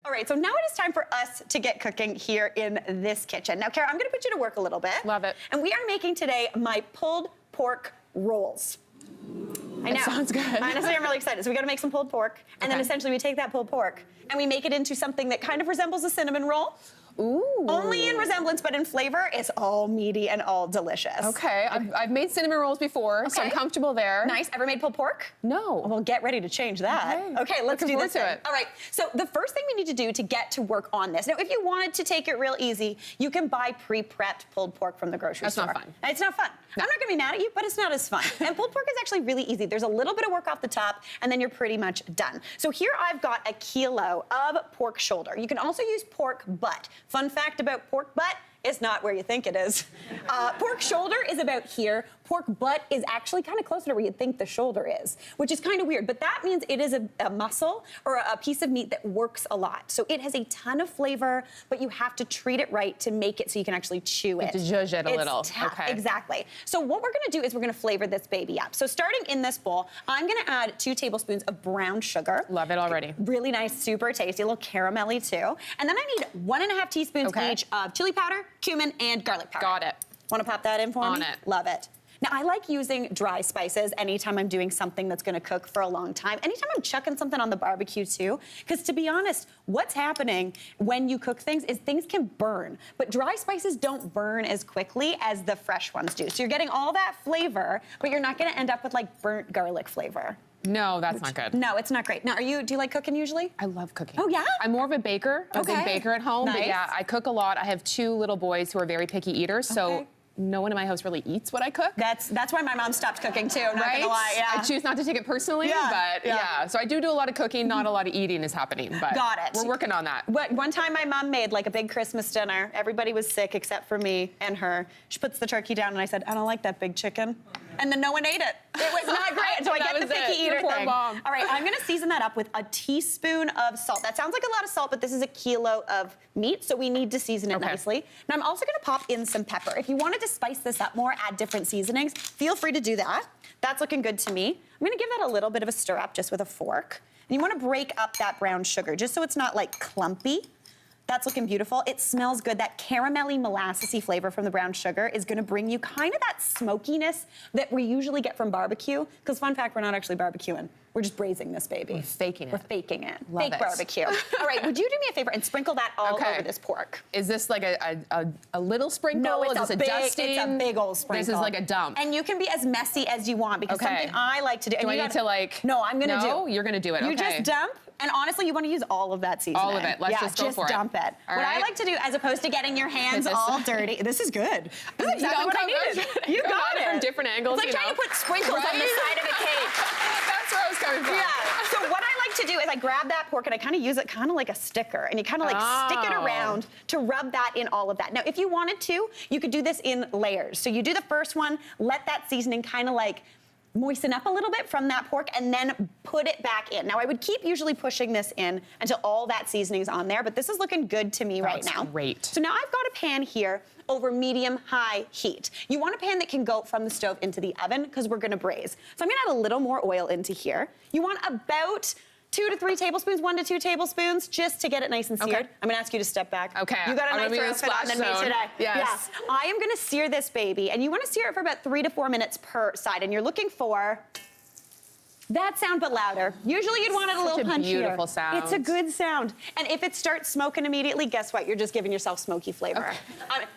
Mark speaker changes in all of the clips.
Speaker 1: All right, so now it is time for us to get cooking here in this kitchen. Now, Kara, I'm gonna put you to work a little bit.
Speaker 2: Love it.
Speaker 1: And we are making today my pulled pork rolls. I know.
Speaker 2: That sounds good.
Speaker 1: Honestly, I'm really excited. So we gotta make some pulled pork, and then essentially we take that pulled pork and we make it into something that kind of resembles a cinnamon roll.
Speaker 2: Ooh.
Speaker 1: Only in resemblance, but in flavor, it's all meaty and all delicious.
Speaker 2: Okay, I've made cinnamon rolls before, so I'm comfortable there.
Speaker 1: Nice. Ever made pulled pork?
Speaker 2: No.
Speaker 1: Well, get ready to change that. Okay, let's do this thing. All right, so the first thing we need to do to get to work on this. Now, if you wanted to take it real easy, you can buy pre-prepped pulled pork from the grocery store.
Speaker 2: That's not fun.
Speaker 1: It's not fun. No. I'm not gonna be mad at you, but it's not as fun. And pulled pork is actually really easy. There's a little bit of work off the top, and then you're pretty much done. So here I've got a kilo of pork shoulder. You can also use pork butt. Fun fact about pork butt, it's not where you think it is. Pork shoulder is about here. Pork butt is actually kind of closer to where you'd think the shoulder is, which is kind of weird, but that means it is a muscle or a piece of meat that works a lot. So it has a ton of flavor, but you have to treat it right to make it so you can actually chew it.
Speaker 2: To zhuzh it a little.
Speaker 1: Okay. Exactly. So what we're gonna do is we're gonna flavor this baby up. So starting in this bowl, I'm gonna add 2 tablespoons of brown sugar.
Speaker 2: Love it already.
Speaker 1: Really nice, super tasty, a little caramelly too. And then I need 1.5 teaspoons each of chili powder, cumin, and garlic powder.
Speaker 2: Got it.
Speaker 1: Wanna pop that in for me?
Speaker 2: On it.
Speaker 1: Love it. Now, I like using dry spices anytime I'm doing something that's gonna cook for a long time. Anytime I'm chucking something on the barbecue too, because to be honest, what's happening when you cook things is things can burn, but dry spices don't burn as quickly as the fresh ones do. So you're getting all that flavor, but you're not gonna end up with like burnt garlic flavor.
Speaker 2: No, that's not good.
Speaker 1: No, it's not great. Now, do you like cooking usually?
Speaker 2: I love cooking.
Speaker 1: Oh, yeah?
Speaker 2: I'm more of a baker. I'm a big baker at home.
Speaker 1: Nice.
Speaker 2: But yeah, I cook a lot. I have 2 little boys who are very picky eaters, so no one in my house really eats what I cook.
Speaker 1: That's why my mom stopped cooking too, not gonna lie. Yeah.
Speaker 2: I choose not to take it personally, but yeah. So I do a lot of cooking, not a lot of eating is happening, but
Speaker 1: got it.
Speaker 2: We're working on that.
Speaker 1: One time my mom made like a big Christmas dinner. Everybody was sick except for me and her. She puts the turkey down and I said, I don't like that big chicken. And then no one ate it. It was not great. So I get the picky eater thing.
Speaker 2: Mom.
Speaker 1: All right, I'm gonna season that up with a teaspoon of salt. That sounds like a lot of salt, but this is a kilo of meat, so we need to season it nicely. Now I'm also gonna pop in some pepper. If you wanted to spice this up more, add different seasonings, feel free to do that. That's looking good to me. I'm gonna give that a little bit of a stir up just with a fork. And you wanna break up that brown sugar just so it's not like clumpy. That's looking beautiful. It smells good. That caramelly, molassesy flavor from the brown sugar is gonna bring you kind of that smokiness that we usually get from barbecue. Because fun fact, we're not actually barbecuing. We're just braising this baby.
Speaker 2: We're faking it.
Speaker 1: We're faking it.
Speaker 2: Love
Speaker 1: Fake
Speaker 2: it.
Speaker 1: barbecue. All right, would you do me a favor and sprinkle that all over this pork?
Speaker 2: Is this like a little sprinkle?
Speaker 1: No, it's
Speaker 2: is this
Speaker 1: a big,
Speaker 2: dusting?
Speaker 1: it's a big old sprinkle.
Speaker 2: This is like a dump.
Speaker 1: And you can be as messy as you want because something I like to do.
Speaker 2: Do I need to like?
Speaker 1: No, I'm gonna do.
Speaker 2: No, you're gonna do it.
Speaker 1: You just dump. And honestly, you want to use all of that seasoning.
Speaker 2: All of it. Let's just go for it.
Speaker 1: Just dump it. What I like to do, as opposed to getting your hands all dirty, this is good. This is exactly what I needed. You got it.
Speaker 2: From different angles.
Speaker 1: It's like trying to put sprinkles on the side of a cake.
Speaker 2: That's where I was coming from.
Speaker 1: Yeah. So what I like to do is I grab that pork and I kind of use it kind of like a sticker, and you kind of like stick it around to rub that in all of that. Now, if you wanted to, you could do this in layers. So you do the first one, let that seasoning kind of like moisten up a little bit from that pork and then put it back in. Now I would keep usually pushing this in until all that seasoning's on there, but this is looking good to me right now.
Speaker 2: Great.
Speaker 1: So now I've got a pan here over medium-high heat. You want a pan that can go from the stove into the oven because we're gonna braise. So I'm gonna add a little more oil into here. You want about 2 to 3 tablespoons, 1 to 2 tablespoons, just to get it nice and seared. I'm gonna ask you to step back.
Speaker 2: Okay.
Speaker 1: You got a nicer outfit on than me today.
Speaker 2: Yes.
Speaker 1: Yeah. I am gonna sear this baby, and you wanna sear it for about 3 to 4 minutes per side, and you're looking for that sound, but louder. Usually you'd want it a little punchier.
Speaker 2: Such a beautiful sound.
Speaker 1: It's a good sound. And if it starts smoking immediately, guess what? You're just giving yourself smoky flavor.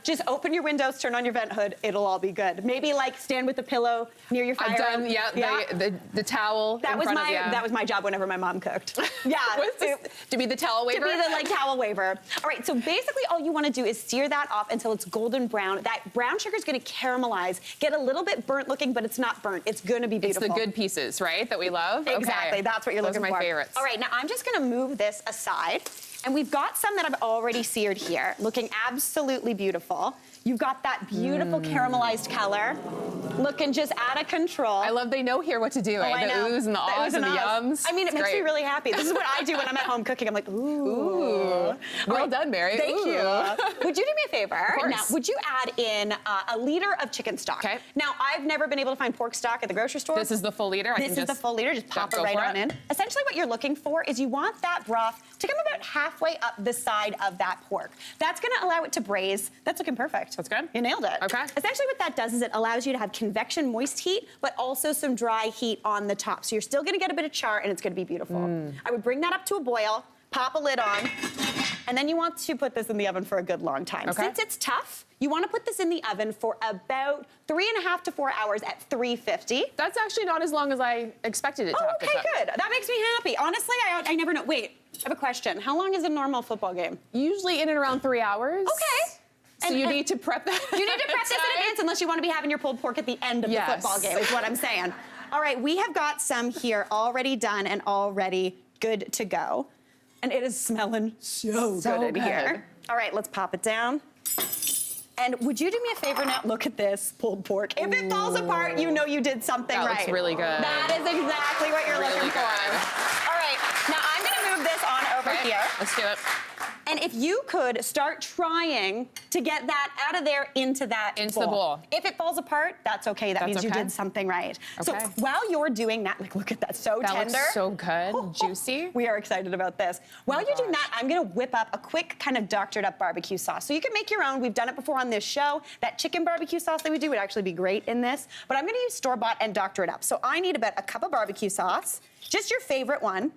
Speaker 1: Just open your windows, turn on your vent hood, it'll all be good. Maybe like stand with the pillow near your fire.
Speaker 2: I've done, the towel
Speaker 1: that was my job whenever my mom cooked. Yeah.
Speaker 2: To be the towel waver?
Speaker 1: To be the like towel waver. All right, so basically all you wanna do is sear that off until it's golden brown. That brown sugar's gonna caramelize, get a little bit burnt looking, but it's not burnt. It's gonna be beautiful.
Speaker 2: It's the good pieces, right, that we love?
Speaker 1: Exactly, that's what you're looking for.
Speaker 2: Those are my favorites.
Speaker 1: All right, now I'm just gonna move this aside. And we've got some that I've already seared here, looking absolutely beautiful. You've got that beautiful caramelized color. Looking just out of control.
Speaker 2: I love they know here what to do.
Speaker 1: I
Speaker 2: The
Speaker 1: know.
Speaker 2: oohs and the ahs and the yums.
Speaker 1: I mean, it
Speaker 2: It's
Speaker 1: makes me
Speaker 2: great.
Speaker 1: really happy. This is what I do when I'm at home cooking. I'm like, ooh.
Speaker 2: Well done, Mary.
Speaker 1: Thank
Speaker 2: Ooh.
Speaker 1: you. Would you do me a favor?
Speaker 2: Of course.
Speaker 1: Now, would you add in a liter of chicken stock?
Speaker 2: Okay.
Speaker 1: Now, I've never been able to find pork stock at the grocery store.
Speaker 2: This is the full liter.
Speaker 1: This is the full liter. Just pop it right on in. Essentially, what you're looking for is you want that broth to come about halfway up the side of that pork. That's going to allow it to braise. That's looking perfect.
Speaker 2: That's good.
Speaker 1: You nailed it.
Speaker 2: Okay.
Speaker 1: Essentially, what that does is it allows you to have convection moist heat, but also some dry heat on the top. So you're still going to get a bit of char, and it's going to be beautiful. I would bring that up to a boil, pop a lid on, and then you want to put this in the oven for a good long time.
Speaker 2: Okay.
Speaker 1: Since it's tough, you want to put this in the oven for about 3.5 to 4 hours at 350.
Speaker 2: That's actually not as long as I expected it to
Speaker 1: Oh,
Speaker 2: have to
Speaker 1: okay,
Speaker 2: cook.
Speaker 1: good. That makes me happy. Honestly, I never know. Wait, I have a question. How long is a normal football game?
Speaker 2: Usually in and around 3 hours.
Speaker 1: Okay.
Speaker 2: So you need to prep that.
Speaker 1: You need to prep this in advance unless you want to be having your pulled pork at the end of the football game, is what I'm saying. All right, we have got some here already done and already good to go. And it is smelling so good in here. All right, let's pop it down. And would you do me a favor now? Look at this pulled pork. If it falls apart, you know you did something right.
Speaker 2: That looks really good.
Speaker 1: That is exactly what you're looking for. All right, now I'm gonna move this on over here.
Speaker 2: Let's do it.
Speaker 1: And if you could start trying to get that out of there into that
Speaker 2: Into the bowl.
Speaker 1: If it falls apart, that's okay. That means you
Speaker 2: okay.
Speaker 1: did something right.
Speaker 2: Okay.
Speaker 1: So while you're doing that, like look at that, so
Speaker 2: That
Speaker 1: tender.
Speaker 2: looks so good, juicy.
Speaker 1: We are excited about this. While you're doing that, I'm gonna whip up a quick kind of doctored up barbecue sauce. So you can make your own. We've done it before on this show. That chicken barbecue sauce that we do would actually be great in this. But I'm gonna use store-bought and doctor it up. So I need about a cup of barbecue sauce, just your favorite one,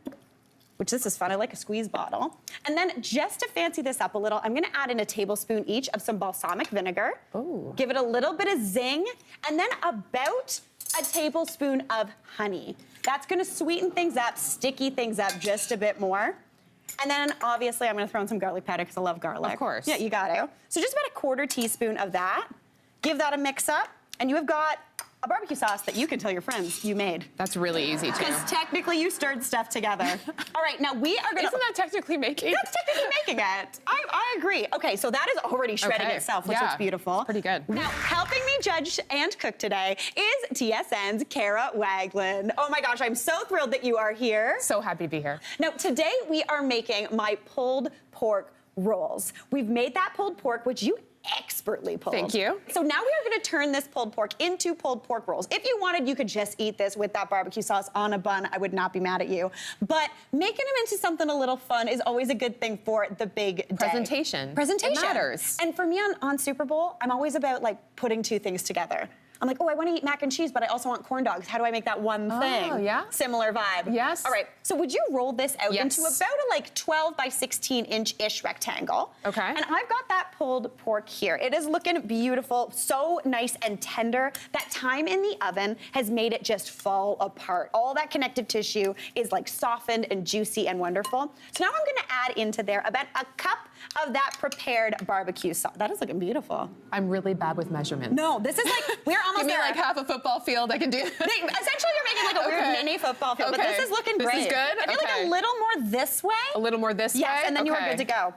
Speaker 1: which this is fun, I like a squeeze bottle. And then just to fancy this up a little, I'm gonna add in a tablespoon each of some balsamic vinegar.
Speaker 2: Ooh.
Speaker 1: Give it a little bit of zing, and then about a tablespoon of honey. That's gonna sweeten things up, sticky things up just a bit more. And then obviously I'm gonna throw in some garlic powder because I love garlic.
Speaker 2: Of course.
Speaker 1: Yeah, you got to. So just about a 1/4 teaspoon of that. Give that a mix up, and you have got a barbecue sauce that you can tell your friends you made.
Speaker 2: That's really easy too.
Speaker 1: Because technically you stirred stuff together. All right, now we are gonna...
Speaker 2: Isn't that technically making?
Speaker 1: That's technically making it. I agree. Okay, so that is already shredding
Speaker 2: Okay.
Speaker 1: itself, which
Speaker 2: Yeah.
Speaker 1: looks beautiful.
Speaker 2: It's pretty good.
Speaker 1: Now, helping me judge and cook today is TSN's Kara Wagland. Oh my gosh, I'm so thrilled that you are here.
Speaker 2: So happy to be here.
Speaker 1: Now, today we are making my pulled pork rolls. We've made that pulled pork, which you expertly pulled.
Speaker 2: Thank you.
Speaker 1: So now we are going to turn this pulled pork into pulled pork rolls. If you wanted, you could just eat this with that barbecue sauce on a bun. I would not be mad at you. But making them into something a little fun is always a good thing for the big day.
Speaker 2: Presentation.
Speaker 1: Presentation.
Speaker 2: It matters.
Speaker 1: And for me on Super Bowl, I'm always about like putting two things together. I'm like, oh, I want to eat mac and cheese, but I also want corn dogs. How do I make that one thing?
Speaker 2: Oh, yeah.
Speaker 1: Similar vibe.
Speaker 2: Yes.
Speaker 1: All right. So would you roll this out
Speaker 2: Yes.
Speaker 1: into about a like 12 by 16 inch-ish rectangle?
Speaker 2: Okay.
Speaker 1: And I've got that pulled pork here. It is looking beautiful, so nice and tender. That time in the oven has made it just fall apart. All that connective tissue is like softened and juicy and wonderful. So now I'm gonna add into there about a cup of that prepared barbecue sauce. That is looking beautiful.
Speaker 2: I'm really bad with measurements.
Speaker 1: No, this is like, we're almost
Speaker 2: Give me
Speaker 1: there.
Speaker 2: like half a football field. I can do.
Speaker 1: Essentially, you're making like a weird
Speaker 2: Okay.
Speaker 1: mini football field, but
Speaker 2: Okay.
Speaker 1: this is looking
Speaker 2: This
Speaker 1: great.
Speaker 2: is good?
Speaker 1: I feel like
Speaker 2: Okay.
Speaker 1: a little more this way.
Speaker 2: A little more this way?
Speaker 1: Yes, and then you are
Speaker 2: Okay.
Speaker 1: good to go.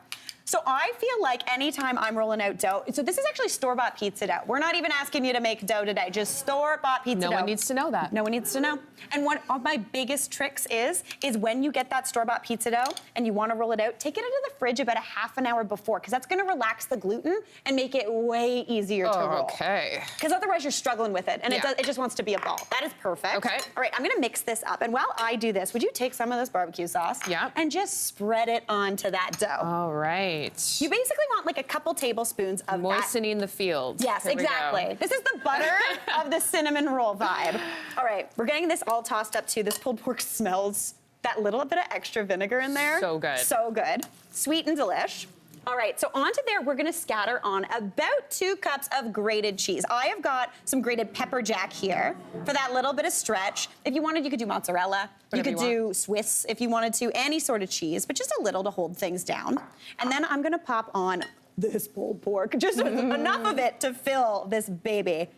Speaker 1: So I feel like anytime I'm rolling out dough, so this is actually store-bought pizza dough. We're not even asking you to make dough today, just store-bought pizza dough.
Speaker 2: No one needs to know that.
Speaker 1: No one needs to know. And one of my biggest tricks is when you get that store-bought pizza dough and you want to roll it out, take it into the fridge about a half an hour before, because that's going to relax the gluten and make it way easier to roll.
Speaker 2: Okay.
Speaker 1: Because otherwise you're struggling with it, and
Speaker 2: Yeah.
Speaker 1: it just wants to be a ball. That is perfect.
Speaker 2: Okay.
Speaker 1: All right, I'm gonna mix this up. And while I do this, would you take some of this barbecue sauce
Speaker 2: Yeah.
Speaker 1: and just spread it onto that dough?
Speaker 2: All right.
Speaker 1: You basically want like a couple tablespoons of that.
Speaker 2: Moistening the field.
Speaker 1: Yes,
Speaker 2: Here we go.
Speaker 1: exactly. This is the butter of the cinnamon roll vibe. All right, we're getting this all tossed up too. This pulled pork smells that little bit of extra vinegar in there.
Speaker 2: So good.
Speaker 1: So good. Sweet and delish. All right, so onto there, we're gonna scatter on about 2 cups of grated cheese. I have got some grated pepper jack here for that little bit of stretch. If you wanted, you could do mozzarella.
Speaker 2: Whatever
Speaker 1: you could
Speaker 2: you
Speaker 1: do Swiss if you wanted to, any sort of cheese, but just a little to hold things down. And then I'm gonna pop on this pulled pork, just enough of it to fill this baby.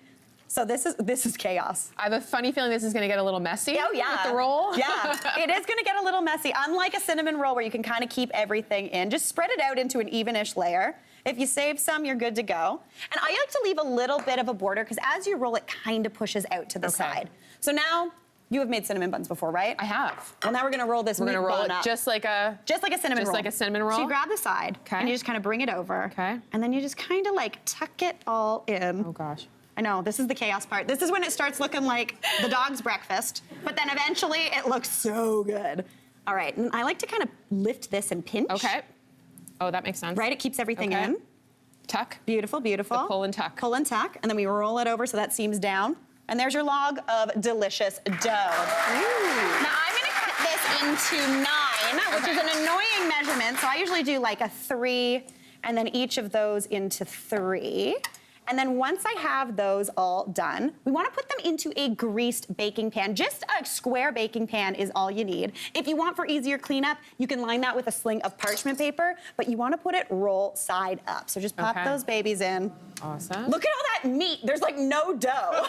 Speaker 1: So this is chaos.
Speaker 2: I have a funny feeling this is gonna get a little messy.
Speaker 1: Oh yeah.
Speaker 2: With the roll.
Speaker 1: Yeah, it is gonna get a little messy. Unlike a cinnamon roll where you can kind of keep everything in, just spread it out into an evenish layer. If you save some, you're good to go. And I like to leave a little bit of a border because as you roll, it kind of pushes out to the side. So now, you have made cinnamon buns before, right?
Speaker 2: I have.
Speaker 1: Well, now we're gonna roll this.
Speaker 2: We're gonna roll
Speaker 1: bun
Speaker 2: it
Speaker 1: up.
Speaker 2: just like a
Speaker 1: cinnamon roll.
Speaker 2: Just like a cinnamon roll.
Speaker 1: So you grab the side, and you just kind of bring it over.
Speaker 2: Okay.
Speaker 1: And then you just kind of like tuck it all in.
Speaker 2: Oh gosh.
Speaker 1: I know, this is the chaos part. This is when it starts looking like the dog's breakfast, but then eventually it looks so good. All right, and I like to kind of lift this and pinch.
Speaker 2: Okay. Oh, that makes sense.
Speaker 1: Right, it keeps everything in.
Speaker 2: Tuck.
Speaker 1: Beautiful, beautiful.
Speaker 2: The pull and tuck.
Speaker 1: Pull and tuck, and then we roll it over so that seams down. And there's your log of delicious dough. Ooh. Now I'm gonna cut this into 9, which is an annoying measurement. So I usually do like a 3, and then each of those into 3. And then once I have those all done, we wanna put them into a greased baking pan. Just a square baking pan is all you need. If you want for easier cleanup, you can line that with a sling of parchment paper, but you wanna put it roll side up. So just pop those babies in.
Speaker 2: Awesome.
Speaker 1: Look at all that meat. There's like no dough.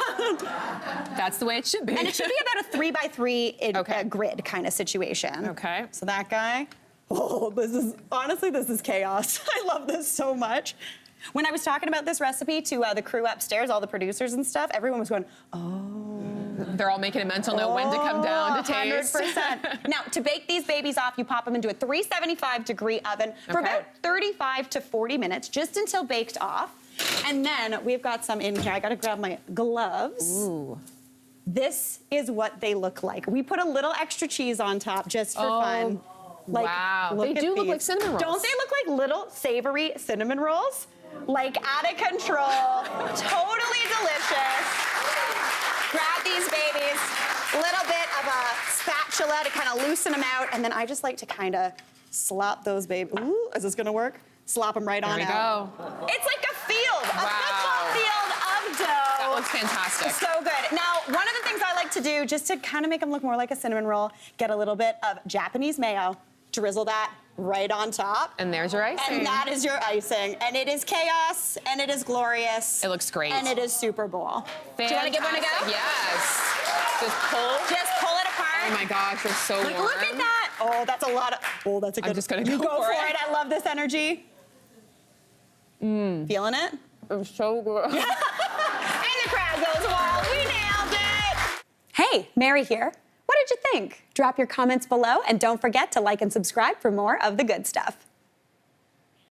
Speaker 2: That's the way it should be.
Speaker 1: And it should be about a 3x3 grid kind of situation.
Speaker 2: Okay.
Speaker 1: So that guy, honestly, this is chaos. I love this so much. When I was talking about this recipe to the crew upstairs, all the producers and stuff, everyone was going, oh.
Speaker 2: They're all making a mental note when to come down to taste.
Speaker 1: 100%. Now, to bake these babies off, you pop them into a 375-degree oven for about 35 to 40 minutes, just until baked off. And then we've got some in here. I gotta grab my gloves.
Speaker 2: Ooh.
Speaker 1: This is what they look like. We put a little extra cheese on top just for fun. Like,
Speaker 2: wow, they do look like cinnamon rolls.
Speaker 1: Don't they look like little savory cinnamon rolls? Like out of control, totally delicious. Grab these babies, little bit of a spatula to kind of loosen them out, and then I just like to kind of slop those babies. Ooh, is this gonna work? Slop them right on out.
Speaker 2: There we go.
Speaker 1: It's like a field, a football field of dough.
Speaker 2: That looks fantastic.
Speaker 1: So good. Now, one of the things I like to do, just to kind of make them look more like a cinnamon roll, get a little bit of Japanese mayo, drizzle that right on top.
Speaker 2: And there's your icing.
Speaker 1: And that is your icing. And it is chaos, and it is glorious.
Speaker 2: It looks great.
Speaker 1: And it is Super Bowl.
Speaker 2: Fantastic.
Speaker 1: Do you want to give one a go?
Speaker 2: Yes. Just pull.
Speaker 1: Just pull it apart.
Speaker 2: Oh my gosh, it's so warm.
Speaker 1: Look at that. Oh, that's a lot of, oh, that's a good.
Speaker 2: I'm just gonna
Speaker 1: you
Speaker 2: go for
Speaker 1: it.
Speaker 2: it.
Speaker 1: I love this energy. Feeling it?
Speaker 2: It's so good.
Speaker 1: And the crowd goes wild. We nailed it. Hey, Mary here. What did you think? Drop your comments below and don't forget to like and subscribe for more of the good stuff.